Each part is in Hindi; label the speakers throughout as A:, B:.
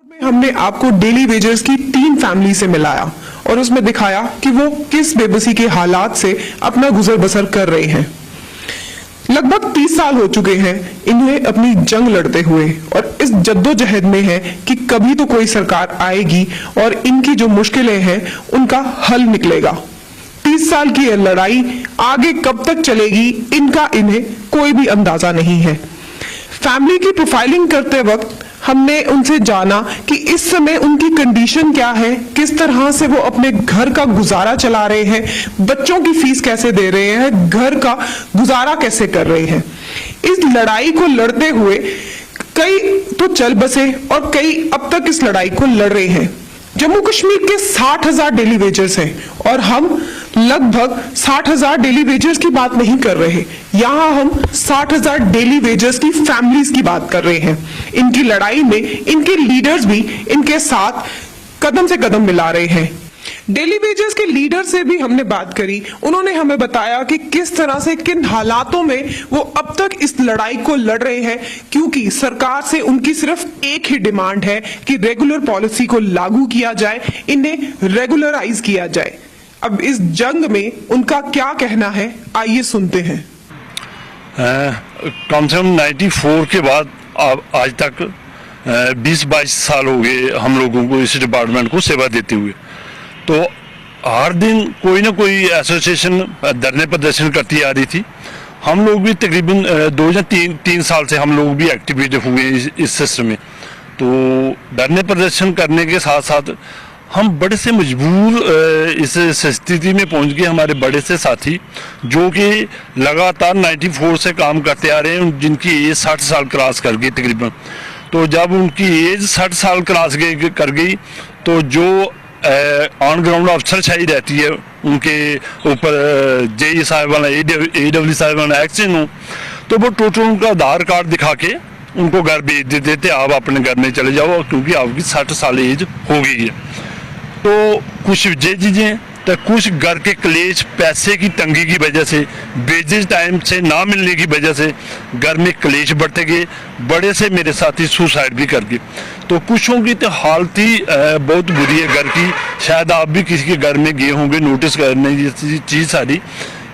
A: में हमने आपको डेली वेजर्स की 3 फैमिली से मिलाया और उसमें दिखाया कि वो किस बेबसी के हालात से अपना गुजर बसर कर रहे हैं। लगभग 30 साल हो चुके हैं इन्हें अपनी जंग लड़ते हुए और इस जद्दोजहद में है कि कभी तो कोई सरकार आएगी और इनकी जो मुश्किलें हैं उनका हल निकलेगा। 30 साल की यह लड़ाई आगे कब तक चलेगी इनका इन्हें कोई भी अंदाजा नहीं है। फैमिली की प्रोफाइलिंग करते वक्त हमने उनसे जाना कि इस समय उनकी कंडीशन क्या है, किस तरह से वो अपने घर का गुजारा चला रहे हैं, बच्चों की फीस कैसे दे रहे हैं, घर का गुजारा कैसे कर रहे हैं। इस लड़ाई को लड़ते हुए कई तो चल बसे और कई अब तक इस लड़ाई को लड़ रहे हैं। जम्मू कश्मीर के 60,000 डेली वेजर्स हैं और हम लगभग 60,000 डेली वेजर्स की बात नहीं कर रहे, यहां हम 60,000 डेली वेजर्स की फैमिलीज की बात कर रहे हैं। इनकी लड़ाई में इनके लीडर्स भी इनके साथ कदम से कदम मिला रहे हैं। डेली वेजर्स के लीडर से भी हमने बात करी, उन्होंने हमें बताया कि किस तरह से किन हालातों में वो अब तक इस लड़ाई को लड़ रहे हैं, क्योंकि सरकार से उनकी सिर्फ एक ही डिमांड है कि रेगुलर पॉलिसी को लागू किया जाए, इन्हें रेगुलराइज किया जाए। अब इस जंग में उनका क्या कहना है, आइए सुनते हैं।
B: कम से कम 94 के बाद आज तक 20-22 साल हो गए हम लोगों को इस डिपार्टमेंट को सेवा देते हुए। तो हर दिन कोई ना कोई एसोसिएशन धरने प्रदर्शन करती आ रही थी। हम लोग भी तकरीबन 2 या 3 साल से हम लोग भी एक्टिवेट हुए इस सिस्टम में। तो धरने प्रदर्शन करने के साथ साथ हम बड़े से मजबूर इस स्थिति में पहुंच गए। हमारे बड़े से साथी जो कि लगातार 94 से काम करते आ रहे हैं, जिनकी एज 60 साल क्रॉस कर गई तकरीबन। तो जब उनकी एज 60 साल क्रॉस कर गई तो जो ऑन ग्राउंड अफसरशाही रहती है उनके ऊपर, जेई साहिबाना, AW साहिबाना, एक्शन हो, तो वो टोटल उनका आधार कार्ड दिखा के उनको घर भेज देते थे, आप अपने घर में चले जाओ क्योंकि आपकी 60 साल एज हो गई है। तो कुछ ये चीज़ें, तो कुछ घर के क्लेश, पैसे की तंगी की वजह से, वेजेज टाइम से ना मिलने की वजह से घर में क्लेश बढ़ते गए। बड़े से मेरे साथी सुसाइड भी कर गए। तो कुछों की तो हालत ही बहुत बुरी है घर की। शायद आप भी किसी के घर में गए होंगे, नोटिस करने ये चीज़ सारी।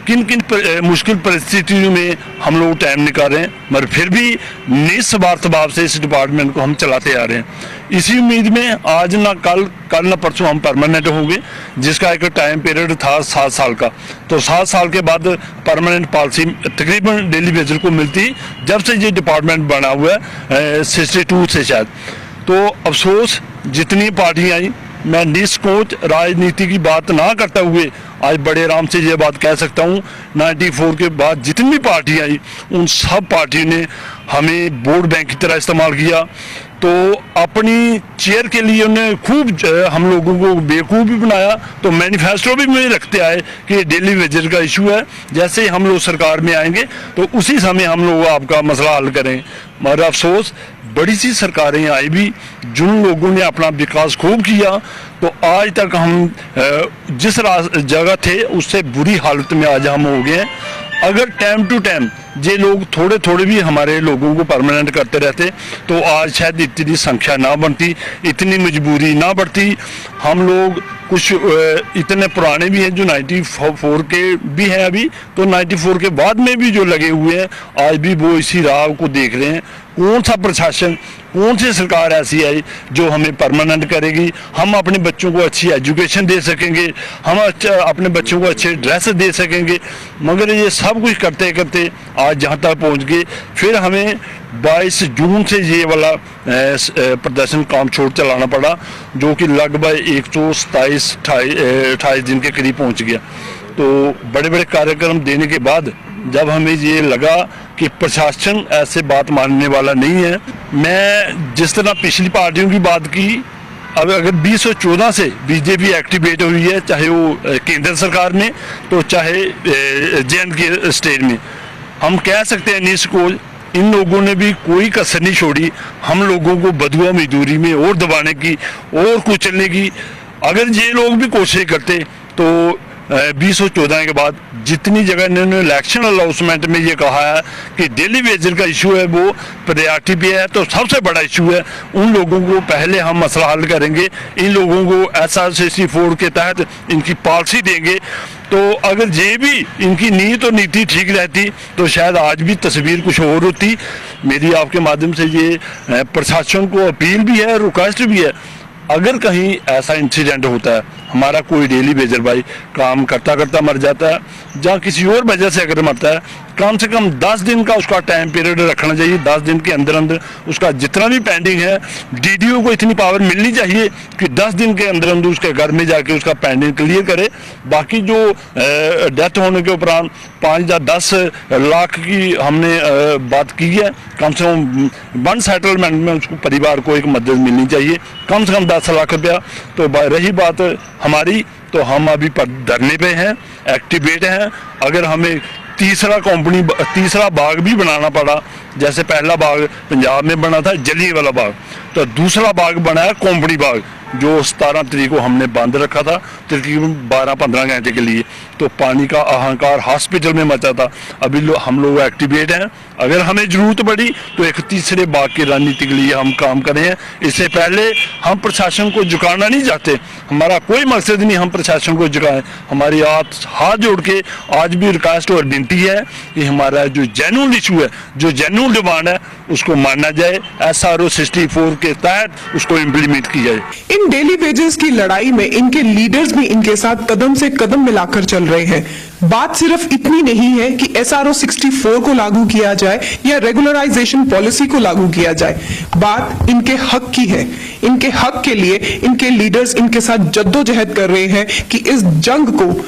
B: किन किन मुश्किल परिस्थितियों में हम लोग टाइम निकाल रहे हैं, मगर फिर भी निस्वार्थ भाव से इस डिपार्टमेंट को हम चलाते आ रहे हैं। इसी उम्मीद में आज ना कल ना परसों हम परमानेंट होंगे, जिसका एक टाइम पीरियड था 7 साल का। तो 7 साल के बाद परमानेंट पॉलिसी तकरीबन डेली वेजर को मिलती जब से ये डिपार्टमेंट बना हुआ है 62 से शायद। तो अफसोस जितनी पार्टियाँ आई, मैं निष्कोच राजनीति की बात ना करते हुए आज बड़े आराम से ये बात कह सकता हूँ, 94 के बाद जितनी भी पार्टी आई उन सब पार्टियों ने हमें वोट बैंक की तरह इस्तेमाल किया। तो अपनी चेयर के लिए उन्हें खूब हम लोगों को बेवकूफ़ भी बनाया। तो मैनिफेस्टो भी मुझे रखते आए कि डेली वेजर का इशू है, जैसे ही हम लोग सरकार में आएंगे तो उसी समय हम लोग आपका मसला हल करें। मगर अफसोस बड़ी सी सरकारें आई भी, जिन लोगों ने अपना विकास खूब किया, तो आज तक हम जिस जगह थे उससे बुरी हालत में आज हम हो गए हैं। अगर टाइम टू टाइम ये लोग थोड़े थोड़े भी हमारे लोगों को परमानेंट करते रहते तो आज शायद इतनी संख्या ना बनती, इतनी मजबूरी ना बढ़ती। हम लोग कुछ इतने पुराने भी हैं जो 94 के भी हैं अभी, तो 94 के बाद में भी जो लगे हुए हैं आज भी वो इसी राह को देख रहे हैं। कौन सा प्रशासन, कौन सी सरकार ऐसी आई जो हमें परमानेंट करेगी, हम अपने बच्चों को अच्छी एजुकेशन दे सकेंगे, हम अपने बच्चों को अच्छे ड्रेस दे सकेंगे। मगर ये सब कुछ करते करते आज जहाँ तक पहुँच गए। फिर हमें 22 जून से ये वाला प्रदर्शन काम छोड़ चलाना पड़ा, जो कि लगभग 127-28 दिन के करीब पहुँच गया। तो बड़े बड़े कार्यक्रम देने के बाद जब हमें ये लगा कि प्रशासन ऐसे बात मानने वाला नहीं है, मैं जिस तरह पिछली पार्टियों की बात की, अब अगर 2014 से बीजेपी एक्टिवेट हुई है, चाहे वो केंद्र सरकार में तो चाहे JNK स्टेट में, हम कह सकते हैं निष्कोच इन लोगों ने भी कोई कसर नहीं छोड़ी हम लोगों को बदुआ मजदूरी में और दबाने की और कुचलने की। अगर ये लोग भी कोशिश करते तो 2014 के बाद जितनी जगह इन्होंने इलेक्शन अनाउंसमेंट में ये कहा है कि डेली वेजर का इशू है वो प्रायोरिटी पे है, तो सबसे बड़ा इशू है उन लोगों को पहले हम मसला हल करेंगे, इन लोगों को SR64 के तहत इनकी पॉलिसी देंगे। तो अगर ये भी इनकी नीयत और नीति ठीक रहती तो शायद आज भी तस्वीर कुछ और होती। मेरी आपके माध्यम से ये प्रशासन को अपील भी है, रिक्वेस्ट भी है, अगर कहीं ऐसा इंसिडेंट होता है, हमारा कोई डेली वेजर भाई काम करता करता मर जाता है या किसी और वजह से अगर मरता है, कम से कम 10 दिन का उसका टाइम पीरियड रखना चाहिए। 10 दिन के अंदर अंदर उसका जितना भी पेंडिंग है, DDO को इतनी पावर मिलनी चाहिए कि 10 दिन के अंदर अंदर उसके घर में जाके उसका पेंडिंग क्लियर करे। बाकी जो डेथ होने के उपरांत 5 या 10 लाख की हमने बात की है, कम से कम वन सेटलमेंट में उसको परिवार को एक मदद मिलनी चाहिए, कम से कम 10 लाख रुपया। तो रही बात हमारी, तो हम अभी धरने पे हैं, एक्टिवेट हैं। अगर हमें तीसरा बाग भी बनाना पड़ा, जैसे पहला बाग पंजाब में बना था जलियांवाला बाग, तो दूसरा बाग बना है कोम्पनी बाग, जो 17 तारीख को हमने बंद रखा था तकरीबन 12-15 घंटे के लिए। तो पानी का हाहाकार हॉस्पिटल में मचा था। अभी हम लोग एक्टिवेट हैं, अगर हमें जरूरत पड़ी तो एक तीसरे बाग की रणनीति के लिए हम काम करें हैं। इससे पहले हम प्रशासन को झुकाना नहीं चाहते, हमारा कोई मकसद नहीं हम प्रशासन को झुकाएं। हमारी हाथ जोड़ के आज भी रिक्वेस्ट और विनती है कि हमारा जो जेन्युइन इशू है, जो जेन्युइन डिमांड है, उसको माना जाए, SRO 64 के तहत उसको इम्प्लीमेंट की जाए।
A: इन डेली वेजेस की लड़ाई में इनके लीडर्स भी इनके साथ कदम से कदम मिलाकर चल रहे हैं। बात सिर्फ इतनी नहीं है कि SRO 64 को लागू किया जाए या रेगुलराइजेशन पॉलिसी को लागू किया जाए, बात इनके हक की है। इनके हक के लिए इनके लीडर्स इनके साथ जद्दोजहद कर रहे हैं कि इस जंग को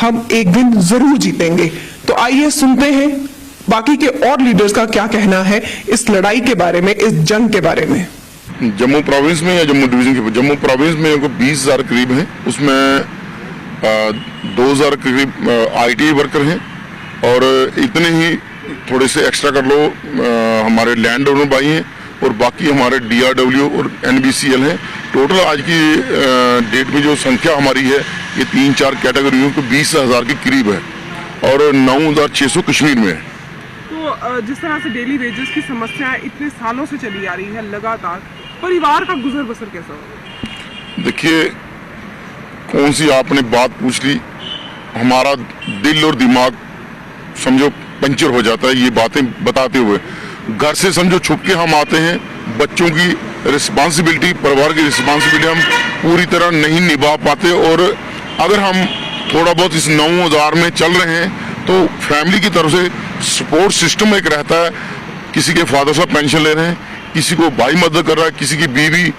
A: हम एक दिन जरूर जीतेंगे। तो आइए सुनते हैं बाकी के और लीडर्स का क्या कहना है इस लड़ाई के बारे में, इस जंग के बारे में।
C: जम्मू प्रोविंस में या जम्मू डिवीजन के जम्मू प्रोविंस में 20,000 करीब हैं, उसमें 2,000 करीब ITA वर्कर हैं और इतने ही थोड़े से एक्स्ट्रा कर लो हमारे लैंड ओनर भाई हैं और बाकी हमारे DRW और NBCL हैं। टोटल आज की डेट में जो संख्या हमारी है ये 3-4 कैटेगरियों को 20,000 के करीब है और 9,600 कश्मीर में है।
A: तो जिस तरह से डेली वेजेस की समस्या इतने सालों से चली आ रही है लगातार, परिवार का गुजर बसर कैसा होगा?
C: देखिए, कौन सी आपने बात पूछ ली, हमारा दिल और दिमाग समझो पंचर हो जाता है ये बातें बताते हुए। घर से समझो छुप के हम आते हैं, बच्चों की रिस्पांसिबिलिटी, परिवार की रिस्पांसिबिलिटी हम पूरी तरह नहीं निभा पाते और अगर हम थोड़ा बहुत इस 9,000 में चल रहे हैं तो फैमिली की तरफ से सपोर्ट सिस्टम एक रहता है। किसी के फादर साहब पेंशन ले रहे हैं, किसी को भाई मदद कर रहा है, किसी की बीवी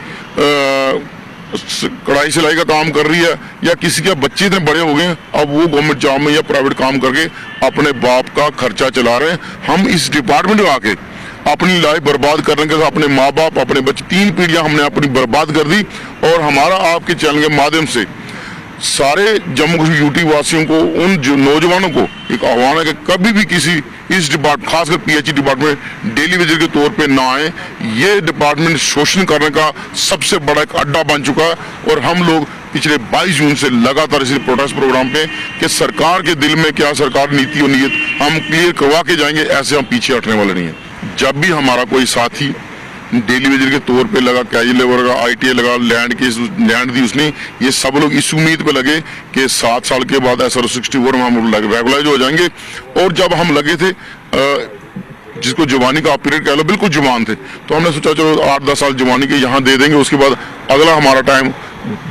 C: कढ़ाई सिलाई का काम कर रही है या किसी के बच्चे इतने बड़े हो गए अब वो गवर्नमेंट जॉब में या प्राइवेट काम करके अपने बाप का खर्चा चला रहे हैं। हम इस डिपार्टमेंट में आके अपनी लाइफ बर्बाद करने के, अपने माँ बाप, अपने बच्चे, 3 पीढ़ियां हमने अपनी बर्बाद कर दी। और हमारा आपके चैनल के माध्यम से सारे जम्मू कश्मीर यूटी वासियों को, उन जो नौजवानों को एक आह्वान है कि कभी भी किसी इस डिपार्टमेंट, खासकर PH डिपार्टमेंट डेली वेजर के तौर पे ना आए। ये डिपार्टमेंट शोषण करने का सबसे बड़ा एक अड्डा बन चुका है और हम लोग पिछले 22 जून से लगातार इसी प्रोटेस्ट प्रोग्राम पे कि सरकार के दिल में क्या सरकार नीति और नीयत हम क्लियर करवा के जाएंगे, ऐसे हम पीछे हटने वाले नहीं है। जब भी हमारा कोई साथी डेली वेजर के तौर पे लगा, कैजुअल लेबर का ITA लगा, लैंड दी उसने, ये सब लोग इस उम्मीद पे लगे कि 7 साल के बाद SRO 64 में हम रेगुलाइज हो जाएंगे। और जब हम लगे थे जिसको जवानी का पीरियड कह लो, बिल्कुल जवान थे, तो हमने सोचा चलो 8-10 साल जवानी के यहाँ दे देंगे, उसके बाद अगला हमारा टाइम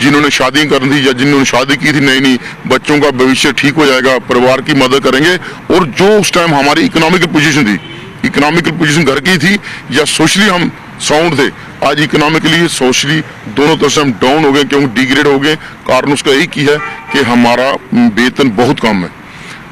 C: जिन्होंने शादी करनी थी या जिन्होंने शादी की थी नई बच्चों का भविष्य ठीक हो जाएगा, परिवार की मदद करेंगे। और जो उस टाइम हमारी इकोनॉमिकल पोजीशन थी, इकोनॉमिकल पोजीशन घर की थी या सोशली हम साउंड थे, आज इकोनॉमिकली सोशली दोनों तरफ से हम डाउन हो गए, क्योंकि डिग्रेड हो गए। कारण उसका एक ही है कि हमारा वेतन बहुत कम है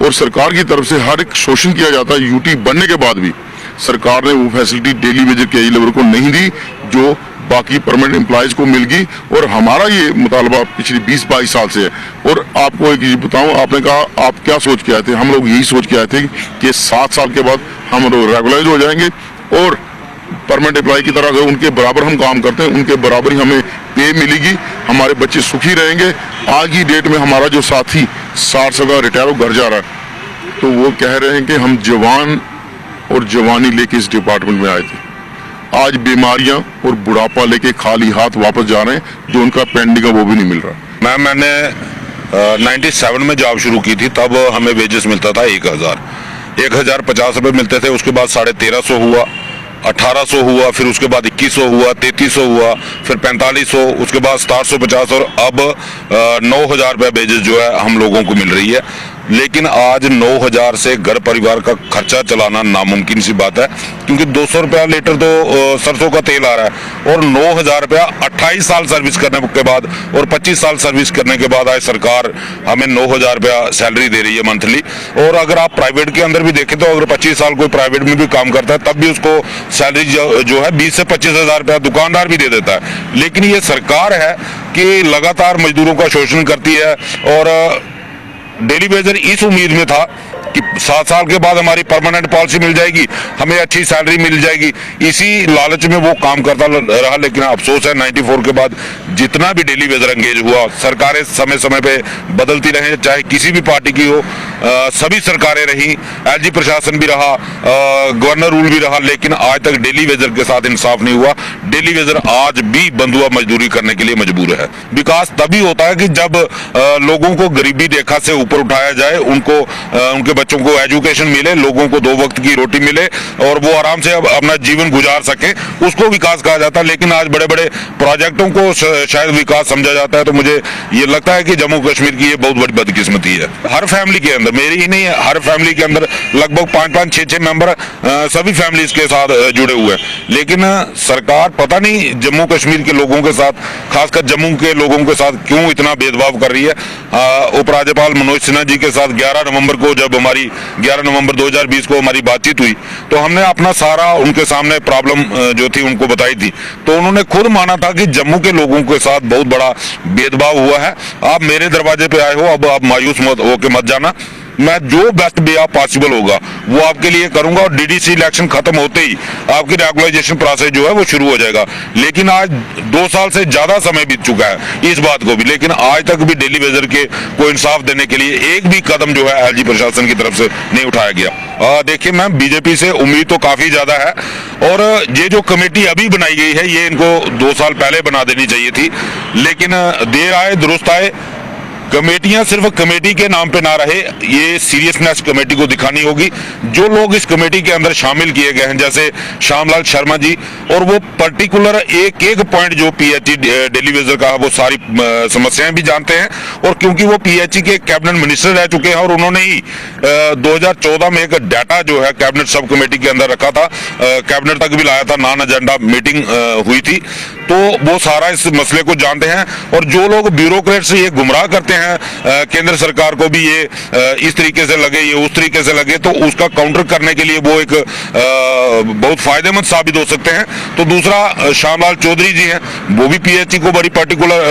C: और सरकार की तरफ से हर एक शोषण किया जाता है। यूटी बनने के बाद भी सरकार ने वो फैसिलिटी डेली वेजर के लेबर को नहीं दी जो बाकी परमानेंट एम्प्लॉयज को मिल गई। और हमारा ये मुतालबा पिछले 20-22 साल से है। और आपको एक चीज बताऊं, आपने कहा आप क्या सोच के आए थे, हम लोग यही सोच के आए थे कि 7 साल के बाद हम लोग रेगुलाइज हो जाएंगे और परमानेंट एम्प्लॉय की तरह अगर उनके बराबर हम काम करते हैं, उनके बराबर ही हमें पे मिलेगी, हमारे बच्चे सुखी रहेंगे। आज की डेट में हमारा जो साथी 60 साल का रिटायर हो घर जा रहा है, तो वो कह रहे हैं कि हम जवान और जवानी लेके इस डिपार्टमेंट में आए थे, आज बीमारियां और बुढ़ापा लेके खाली हाथ वापस जा रहे हैं, जो उनका पेंडिंग है वो भी नहीं मिल रहा।
D: मैंने 97 में जॉब शुरू की थी, तब हमें वेजेस मिलता था 1050 रुपये मिलते थे। उसके बाद 1350 हुआ, 1800 हुआ, फिर उसके बाद 2100 हुआ, 3300 हुआ, फिर 4500, उसके बाद 750 और अब 9000 रुपये वेजेस जो है हम लोगों को मिल रही है। लेकिन आज 9000 से घर परिवार का खर्चा चलाना नामुमकिन सी बात है, क्योंकि 200 रुपया लीटर तो सरसों का तेल आ रहा है, और 9000 रुपया 28 साल सर्विस करने के बाद और 25 साल सर्विस करने के बाद आज सरकार हमें 9000 रुपया सैलरी दे रही है मंथली। और अगर आप प्राइवेट के अंदर भी देखें तो अगर 25 साल कोई प्राइवेट में भी काम करता है तब भी उसको सैलरी जो है 20 से 25,000 रुपया दुकानदार भी दे देता है। लेकिन ये सरकार है कि लगातार मजदूरों का शोषण करती है, और डेली वेजर इस उम्मीद में था कि 7 साल के बाद हमारी परमानेंट पॉलिसी मिल जाएगी, हमें अच्छी सैलरी मिल जाएगी, इसी लालच में वो काम करता रहा। लेकिन अफसोस है 94 के बाद जितना भी डेली वेजर एंगेज हुआ, सरकारें समय समय पे बदलती रहे, चाहे किसी भी पार्टी की हो, सभी सरकारें रही, एलजी प्रशासन भी रहा, गवर्नर रूल भी रहा, लेकिन आज तक डेली वेजर के साथ इंसाफ नहीं हुआ। डेली वेजर आज भी बंधुआ मजदूरी करने के लिए मजबूर है। विकास तभी होता है कि जब लोगों को गरीबी रेखा से ऊपर उठाया जाए, उनको उनके बच्चों को एजुकेशन मिले, लोगों को 2 वक्त की रोटी मिले और वो आराम से अपना जीवन गुजार सके, उसको विकास कहा जाता है। लेकिन आज बड़े बड़े प्रोजेक्टों को शायद विकास समझा जाता है। तो मुझे ये लगता है कि जम्मू कश्मीर की ये बहुत बड़ी बदकिस्मती है। हर फैमिली के अंदर, मेरी ही नहीं है, हर फैमिली के अंदर लगभग 5-5, 6-6 मेंबर सभी फैमिलीज के साथ जुड़े हुए हैं। लेकिन सरकार पता नहीं जम्मू कश्मीर के लोगों के साथ, खासकर जम्मू के लोगों के साथ क्यों इतना भेदभाव कर रही है। उपराज्यपाल मनोज सिन्हा जी के साथ 11 नवंबर को, जब हमारी 11 नवंबर 2020 को हमारी बातचीत हुई, तो हमने अपना सारा उनके सामने प्रॉब्लम जो थी उनको बताई थी। तो उन्होंने खुद माना था कि जम्मू के लोगों के साथ बहुत बड़ा भेदभाव हुआ है। आप मेरे दरवाजे पे आए हो, अब आप मायूस मत होके मत जाना, मैं जो बेस्ट वे ऑफ पॉसिबल होगा वो आपके लिए करूंगा। और डीडीसी इलेक्शन खत्म होते ही आपकी रेगुलराइजेशन प्रोसेस जो है वो शुरू हो जाएगा। लेकिन आज 2 साल से ज्यादा समय बीत चुका है इस बात को भी, लेकिन आज तक भी डेली वेजर के को इंसाफ देने के लिए एक भी कदम जो है एलजी प्रशासन की तरफ से नहीं उठाया गया। देखिए मैम, बीजेपी से उम्मीद तो काफी ज्यादा है, और ये जो कमेटी अभी बनाई गई है ये इनको 2 साल पहले बना देनी चाहिए थी। लेकिन देर आए दुरुस्त आए, कमेटियां सिर्फ कमेटी के नाम पे ना रहे, ये सीरियसनेस कमेटी को दिखानी होगी। जो लोग इस कमेटी के अंदर शामिल किए गए हैं, जैसे श्यामलाल शर्मा जी, और वो पर्टिकुलर एक पॉइंट जो पीएचई डेली वेजर का, वो सारी समस्याएं भी जानते हैं। और क्योंकि वो पीएचई के कैबिनेट मिनिस्टर रह चुके हैं, और उन्होंने ही 2014 में एक डाटा जो है कैबिनेट सब कमेटी के अंदर रखा था, कैबिनेट तक भी लाया था, नॉन एजेंडा मीटिंग हुई थी, तो वो सारा इस मसले को जानते हैं। और जो लोग ब्यूरोक्रेट से ये गुमराह करते हैं केंद्र सरकार को भी ये इस तरीके से लगे, ये उस तरीके से लगे, तो उसका काउंटर करने के लिए वो एक बहुत फायदेमंद साबित हो सकते हैं। तो दूसरा श्यामलाल चौधरी जी हैं, वो भी पीएचई को बड़ी पर्टिकुलर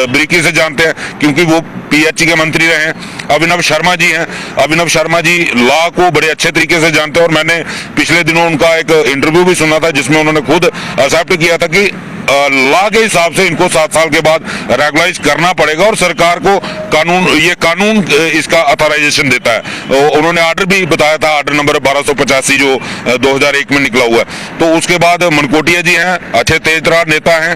D: बारीकी से जानते हैं, क्योंकि वो पीएचई के मंत्री रहे हैं। अभिनव शर्मा जी हैं, अभिनव शर्मा जी लॉ को बड़े अच्छे तरीके से जानते हैं, और मैंने पिछले दिनों उनका एक इंटरव्यू भी सुना था जिसमें उन्होंने खुद एक्सेप्ट किया था कि लॉ के हिसाब से इनको 7 साल के बाद रेगुलाइज करना पड़ेगा, और सरकार को कानून इसका अथॉराइजेशन देता है। उन्होंने ऑर्डर भी बताया था, ऑर्डर नंबर 1285 जो 2001 में निकला हुआ है। तो उसके बाद मनकोटिया जी हैं, अच्छे तेजतर्रार नेता हैं,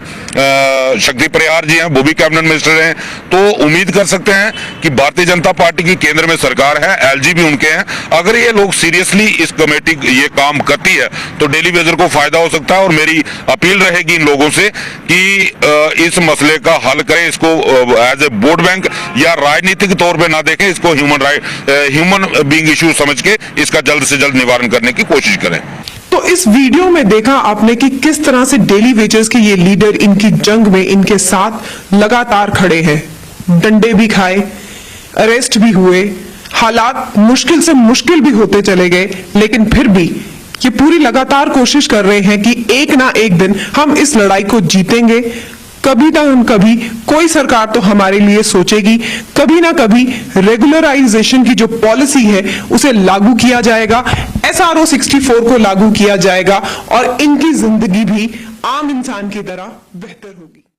D: शक्ति परिहार जी हैं, वो भी कैबिनेट मिनिस्टर हैं। तो उम्मीद कर सकते हैं कि भारतीय जनता पार्टी की केंद्र में सरकार है, एलजी भी उनके हैं। अगर ये लोग सीरियसली इस कमेटी ये काम करती है तो डेली वेजर को फायदा हो सकता है। और मेरी अपील रहेगी इन लोगों से कि इस मसले का हल करें, इसको एज ए वोट बैंक या राजनीतिक तौर पे ना देखें, इसको ह्यूमन बीइंग इशू समझ के इसका जल्द से जल्द निवारण करने की कोशिश करें।
A: तो इस वीडियो में देखा आपने कि किस तरह से डेली वेजर्स के ये लीडर इनकी जंग में इनके साथ लगातार खड़े हैं, डंडे भी खाए, अरेस्ट भी हुए, हालात मुश्किल से मुश्किल भी होते चले गए, लेकिन फिर भी ये पूरी लगातार कोशिश कर रहे हैं कि एक ना एक दिन हम इस लड़ाई को जीतेंगे। कभी ना कभी कोई सरकार तो हमारे लिए सोचेगी, कभी ना कभी रेगुलराइजेशन की जो पॉलिसी है उसे लागू किया जाएगा, SRO 64 को लागू किया जाएगा, और इनकी जिंदगी भी आम इंसान की तरह बेहतर होगी।